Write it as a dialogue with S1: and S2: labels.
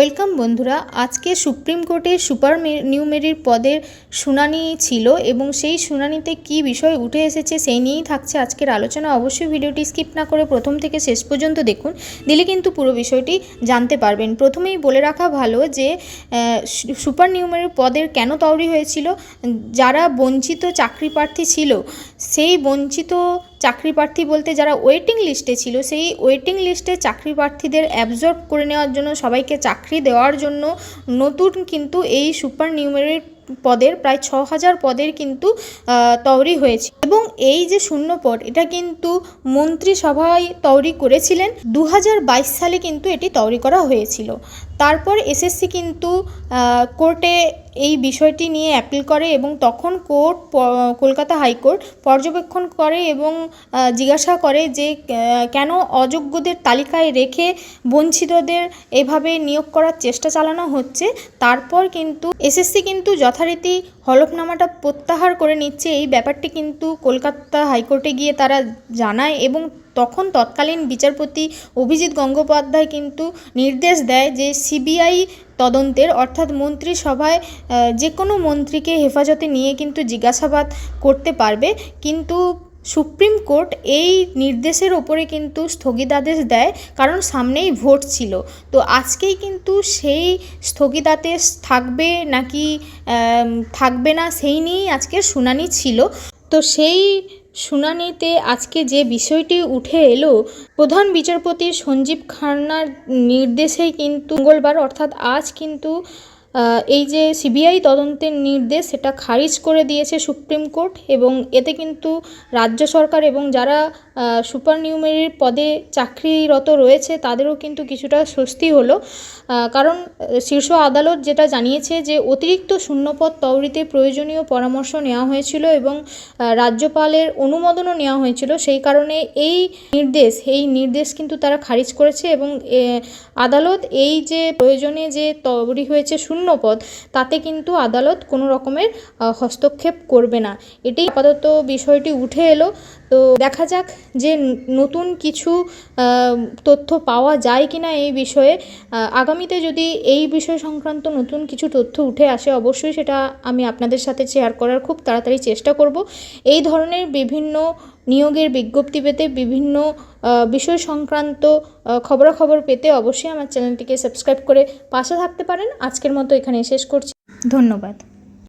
S1: Welcome বন্ধুরা। আজকে supreme কোর্টে সুপার নিউমেরির পদের শুনানি ছিল এবং সেই শুনানিতে কি বিষয় উঠে এসেছে সেই নিয়েই থাকছে আজকের আলোচনা। অবশ্যই ভিডিওটি স্কিপ না করে প্রথম থেকে শেষ পর্যন্ত দেখুন, দিলে কিন্তু পুরো বিষয়টি জানতে পারবেন। প্রথমেই বলে রাখা ভালো যে সুপার নিউমেরির পদের কেন তৈরি হয়েছিল, যারা বঞ্চিত চাকরি প্রার্থী ছিল, সেই বঞ্চিত চাকরি প্রার্থী বলতে যারা ওয়েটিং লিস্টে ছিল, সেই ওয়েটিং লিস্টে চাকরি প্রার্থীদের অ্যাবজর্ব করে নেওয়ার জন্য, সবাইকে চাকরি দেওয়ার জন্য নতুন কিন্তু এই সুপার নিউমেরির পদের প্রায় ৬,০০০ পদের কিন্তু তৈরি হয়েছে। এবং এই যে শূন্য পদ, এটা কিন্তু মন্ত্রিসভায় তৈরি করেছিলেন ২০২২ সালে কিন্তু এটি তৈরি করা হয়েছিল। তারপর এসএসসি কিন্তু কোর্টে এই বিষয়টি নিয়ে অ্যাপিল করে এবং তখন কোর্ট, কলকাতা হাইকোর্ট পর্যবেক্ষণ করে এবং জিজ্ঞাসা করে যে কেন অযোগ্যদের তালিকায় রেখে বঞ্চিতদের এভাবে নিয়োগ করার চেষ্টা চালানো হচ্ছে। তারপর কিন্তু এসএসসি কিন্তু যথারীতি হলফনামাটা প্রত্যাহার করে নিচ্ছে। এই ব্যাপারটি কিন্তু কলকাতা হাইকোর্টে গিয়ে তারা জানায় এবং তখন তৎকালীন বিচারপতি অভিজিৎ গঙ্গোপাধ্যায় কিন্তু নির্দেশ দেয় যে সিবিআই তদন্তের, অর্থাৎ মন্ত্রিসভায় যে কোনো মন্ত্রীকে হেফাজতে নিয়ে কিন্তু জিজ্ঞাসাবাদ করতে পারবে। কিন্তু সুপ্রিম কোর্ট এই নির্দেশের ওপরে কিন্তু স্থগিতাদেশ দেয়, কারণ সামনেই ভোট ছিল। তো আজকেই কিন্তু সেই স্থগিতাদেশ থাকবে নাকি থাকবে না সেই নিয়েই আজকের শুনানি ছিল। তো সেই শুনানিতে আজকে যে বিষয়টি উঠে এলো, প্রধান বিচারপতি সঞ্জীব খান্নার নির্দেশেই কিন্তু মঙ্গলবার অর্থাৎ আজ কিন্তু এই যে সিবিআই তদন্তের নির্দেশ, সেটা খারিজ করে দিয়েছে সুপ্রিম কোর্ট। এবং এতে কিন্তু রাজ্য সরকার এবং যারা সুপার নিউমেরির পদে চাকরিরত রয়েছে তাদেরও কিন্তু কিছুটা স্বস্তি হলো, কারণ শীর্ষ আদালত যেটা জানিয়েছে যে অতিরিক্ত শূন্যপদ তৈরিতে প্রয়োজনীয় পরামর্শ নেওয়া হয়েছিল এবং রাজ্যপালের অনুমোদনও নেওয়া হয়েছিল। সেই কারণে এই নির্দেশ কিন্তু তারা খারিজ করেছে এবং আদালত এই যে প্রয়োজনে যে তৈরি হয়েছে শূন্যপদ, তাতে কিন্তু আদালত কোনো রকমের হস্তক্ষেপ করবে না। এটাই আপাতত বিষয়টি উঠে এলো। তো দেখা যাক যে নতুন কিছু তথ্য পাওয়া যায় কি না এই বিষয়ে। আগামীতে যদি এই বিষয় সংক্রান্ত নতুন কিছু তথ্য উঠে আসে, অবশ্যই সেটা আমি আপনাদের সাথে শেয়ার করার খুব তাড়াতাড়ি চেষ্টা করব। এই ধরনের বিভিন্ন নিয়োগের বিজ্ঞপ্তি পেতে, বিভিন্ন বিষয় সংক্রান্ত খবরাখবর পেতে অবশ্যই আমার চ্যানেলটিকে সাবস্ক্রাইব করে পাশে থাকতে পারেন। আজকের মতো এখানে শেষ করছি। ধন্যবাদ।